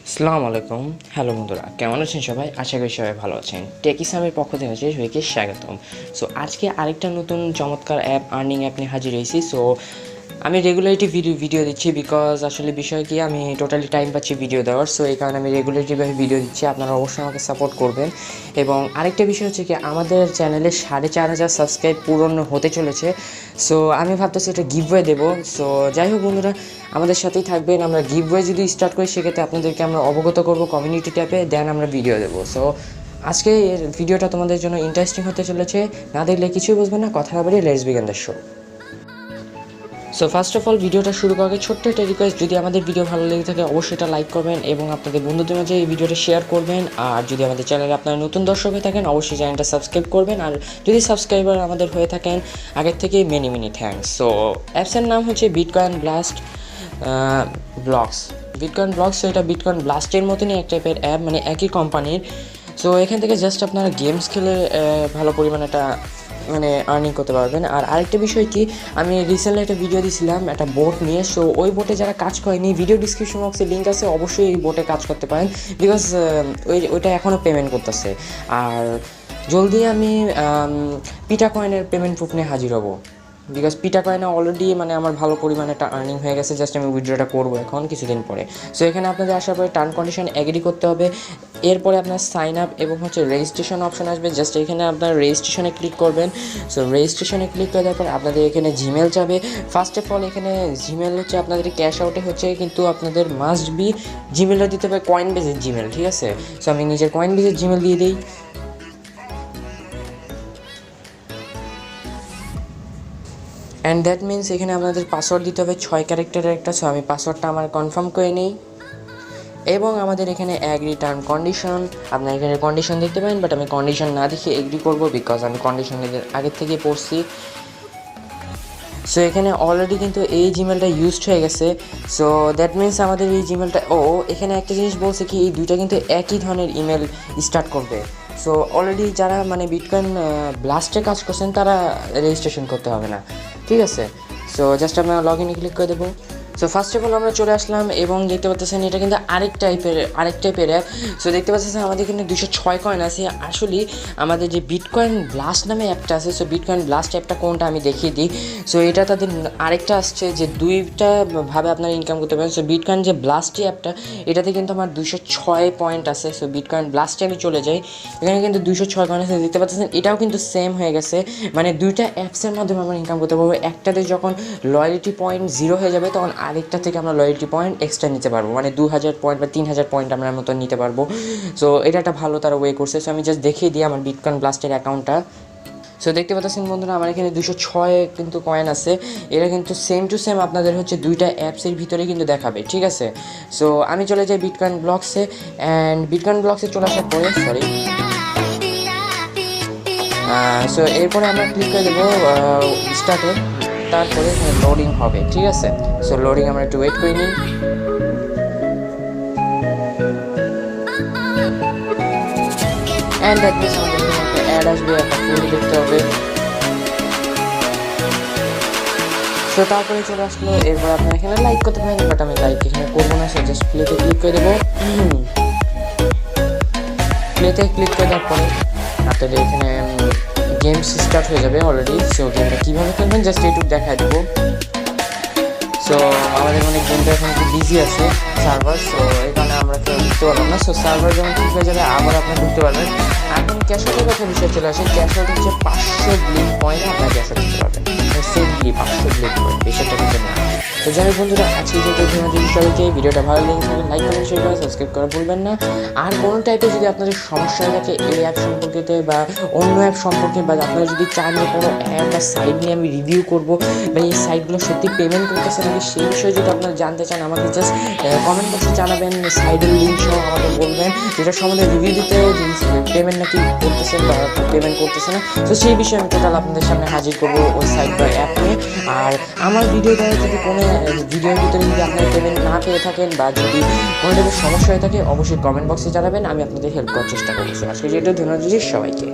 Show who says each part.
Speaker 1: আসসালামু আলাইকুম। হ্যালো বন্ধুরা, কেমন আছেন সবাই? আশা করি সবাই ভালো আছেন। টেকিসামের পক্ষ থেকে সবাইকে স্বাগতম। সো আজকে আরেকটা নতুন চমৎকার আর্নিং অ্যাপ নিয়ে হাজির হয়েছি। সো আমি রেগুলারিটি ভিডিও দিচ্ছি বিকজ আসলে বিষয় কি, আমি টোটালি টাইম পাচ্ছি ভিডিও দেওয়ার। সো এই কারণে আমি রেগুলারিটিভাবে ভিডিও দিচ্ছি। আপনারা অবশ্যই আমাকে সাপোর্ট করবেন। এবং আরেকটা বিষয় হচ্ছে কি, আমাদের চ্যানেলে 4,500 সাবস্ক্রাইব পূরণ হতে চলেছে। সো আমি ভাবতেছি এটা গিভওয়ে দেবো। সো যাই হোক বন্ধুরা, আমাদের সাথেই থাকবেন। আমরা গিভওয়ে যদি স্টার্ট করি, সেক্ষেত্রে আপনাদেরকে আমরা অবগত করব কমিউনিটি ট্যাবে, দেন আমরা ভিডিও দেবো। সো আজকে এর ভিডিওটা তোমাদের জন্য ইন্টারেস্টিং হতে চলেছে। না দেখলে কিছুই বুঝবে না। কথা না বাড়িয়ে let's begin the show. So first of all, ভিডিওটা শুরু করার আগে ছোট্ট একটা রিকোয়েস্ট, যদি আমাদের ভিডিও ভালো লেগে থাকে অবশ্যই এটা লাইক করবেন এবং আপনাদের বন্ধুদের মাঝে এই ভিডিওটা শেয়ার করবেন। আর যদি আমাদের চ্যানেলে আপনারা নতুন দর্শক হয়ে থাকেন অবশ্যই চ্যানেলটা সাবস্ক্রাইব করবেন। আর যদি সাবস্ক্রাইবার আমাদের হয়ে থাকেন আগের থেকে মেনি থ্যাঙ্কস। সো অ্যাপসের নাম হচ্ছে বিটকয়েন ব্লাস্ট ব্লগস। সো এটা বিটকয়েন ব্লাস্টের মতনই এক টাইপের অ্যাপ, মানে একই কোম্পানির। সো এখান থেকে জাস্ট আপনারা গেমস খেলে ভালো পরিমাণে একটা মানে আর্নিং করতে পারবেন। আর আরেকটা বিষয় কি, আমি রিসেন্টলি একটা ভিডিও দিয়েছিলাম একটা বোট নিয়ে। সো ওই বোটে যারা কাজ করেনি, ভিডিও ডিসক্রিপশন বক্সে লিঙ্ক আছে, অবশ্যই এই বোটে কাজ করতে পারেন বিকজ ওইটা এখনও পেমেন্ট করতেছে। আর জলদি আমি পিটা কয়েনের পেমেন্ট প্রুফ নিয়ে হাজির হব বিকজ পিটা কয়েনে অলরেডি মানে আমার ভালো পরিমাণে একটা আর্নিং হয়ে গেছে। জাস্ট আমি উইথড্রটা করবো এখন কিছুদিন পরে। সো এখানে আপনাদের আসার পরে টার্ম কন্ডিশন এগ্রি করতে হবে। এরপরে আপনার সাইন আপ এবং হচ্ছে রেজিস্ট্রেশন অপশন আসবে। জাস্ট এখানে আপনার রেজিস্ট্রেশনে ক্লিক করবেন। সো রেজিস্ট্রেশনে ক্লিক করে দেওয়ার পর আপনাদের এখানে জিমেল যাবে। ফার্স্ট অফ অল এখানে জিমেল হচ্ছে আপনাদের ক্যাশ আউটে হচ্ছে, কিন্তু আপনাদের মাস্ট বি জিমেলটা দিতে হবে কয়েন বেজের জিমেল, ঠিক আছে? সো আমি নিজের কয়েন বেজের জিমেল দিয়ে দিই। অ্যান্ড দ্যাট মিনস এখানে আপনাদের পাসওয়ার্ড দিতে হবে 6 ক্যারেক্টারের একটা। সো আমি পাসওয়ার্ডটা আমার কনফার্ম করে নিই এবং আমাদের এখানে অ্যাগ্রি টার্ম কন্ডিশন, আপনার এখানে কন্ডিশন দেখতে পারেন, বাট আমি কন্ডিশন না দেখে এগ্রি করবো বিকজ আমি কন্ডিশন আগের থেকে পড়ছি। সো এখানে অলরেডি কিন্তু এই জিমেলটা ইউজড হয়ে গেছে। সো দ্যাট মিনস আমাদের এই জিমেলটা, এখানে একটা জিনিস বলছে কি, এই দুইটা কিন্তু একই ধরনের ইমেল স্টার্ট করবে। সো অলরেডি যারা মানে বিটকয়েন ব্লাস্টে কাজ করছেন তারা রেজিস্ট্রেশন করতে হবে না, ঠিক আছে? সো জাস্ট আমরা লগ ইনে ক্লিক করে দেবো। সো ফার্স্ট অফ অল আমরা চলে আসলাম এবং দেখতে পাচ্ছেন এটা কিন্তু আরেক টাইপের অ্যাপ। সো দেখতে পাচ্ছেন আমাদের এখানে 206 কয়েন আছে। আসলে আমাদের যে বিটকয়েন ব্লাস্ট নামে অ্যাপটা আছে, সো বিটকয়েন ব্লাস্ট অ্যাপটা কোনটা আমি দেখিয়ে দিই। সো এটা তাদের আরেকটা আসছে যে দুইটা ভাবে আপনারা ইনকাম করতে পারেন। সো বিটকয়েন যে ব্লাস্ট অ্যাপটা, এটাতে কিন্তু আমার 206 পয়েন্ট আছে। সো বিটকয়েন ব্লাস্টে আমি চলে যাই, এখানে কিন্তু 206 কয়েন আছে। দেখতে পাচ্ছেন এটাও কিন্তু সেম হয়ে গেছে, মানে দুইটা অ্যাপসের মাধ্যমে আমরা ইনকাম করতে পারবো। একটাতে যখন লয়্যালিটি পয়েন্ট 0 হয়ে যাবে, তখন আরেকটা থেকে আমরা লয়্যালিটি পয়েন্ট এক্সট্রা নিতে পারবো, মানে 2000 পয়েন্ট বা 3000 পয়েন্ট আমরা মতো নিতে পারবো। সো এটা একটা ভালো তারা ওয়ে করছে। সো আমি জাস্ট দেখিয়ে দিই আমার বিটকয়েন ব্লাস্টের অ্যাকাউন্টটা। সো দেখতে পাচ্ছেন বন্ধুরা, আমার এখানে 206 কিন্তু কয়েন আছে। এটা কিন্তু সেম টু সেম আপনাদের হচ্ছে দুইটা অ্যাপসের ভিতরে কিন্তু দেখাবে, ঠিক আছে? সো আমি চলে যাই বিটকয়েন ব্লকসে। অ্যান্ড বিটকয়েন ব্লকসে চলে আসার পরে সো এরপরে আমরা ক্লিক করে দেবো স্টার্টে। তারপরে লোডিং হবে, ঠিক আছে? সো লোডিং আমরা একটু ওয়েট করে নিই। অ্যান্ড দ্যাট মিনস আমাদের একটা অ্যাড আসবে, একটা ফুল দেখতে হবে। সো তারপরে চলে আসলো। এরপর আপনার এখানে লাইক করতে পারেন, বাট আমি লাইক এখানে করবো না। সো জাস্ট প্লেতে ক্লিক করে দেবো। প্লেতে ক্লিক করে দেওয়ার পরে আপনাদের এখানে গেমস স্টার্ট হয়ে যাবে অলরেডি। সো গেমটা কীভাবে খেলবেন জাস্ট এইটুকু দেখায় দেবো। সো আমাদের মানে গেমটা এখন একটু বিজি আছে সার্ভার, সো এখানে আমরা কেউ ঢুকতে পারলাম না। সো সার্ভার যখন ঠিক হয়ে যাবে আবার আপনি ঢুকতে পারবেন। এখন ক্যাশ আউটের কথা বিষয় চলে আসে। ক্যাশ আউট হচ্ছে 500 ব্লিক পয়েন্টে আপনার ক্যাশ আউট দিতে পারবেন, সেফলি 500 ব্লিক পয়েন্ট, বেশি একটা কিন্তু না। তো যাই হোক বন্ধুরা, আজকে সবাইকে ভিডিওটা ভালো লেগে থাকে লাইক কমেন্ট শেয়ার করে সাবস্ক্রাইব করা ভুলবেন না। আর কোনো টাইপের যদি আপনাদের সমস্যা থাকে এই অ্যাপ সম্পর্কিত বা অন্য অ্যাপ সম্পর্কে, বা আপনারা যদি চান যে কোনো অ্যাপ বা সাইট নিয়ে আমি রিভিউ করবো, বা এই সাইটগুলো সত্যি পেমেন্ট করতেছে নাকি, সেই বিষয়ে যদি আপনারা জানতে চান আমাকে জাস্ট কমেন্ট বক্সে জানাবেন, সাইডের লিঙ্ক সহ আমাকে বলবেন যেটা সম্বন্ধে রিভিউ দিতে, পেমেন্ট নাকি করতেছেন বা পেমেন্ট করতেছে না। তো সেই বিষয়ে আমি টোটাল আপনাদের সামনে হাজির করবো ওই সাইট বা অ্যাপ নিয়ে। আর আমার ভিডিও দ্বারা যদি কোনো ভিডিওর ভিতরে যদি আপনারা পেমেন্ট না পেয়ে থাকেন বা যদি কোনো টাইপের সমস্যা হয়ে থাকে অবশ্যই কমেন্ট বক্সে জানাবেন, আমি আপনাদের হেল্প করার চেষ্টা করছি। আজকে যেটা ধন্যবাদ সবাইকে।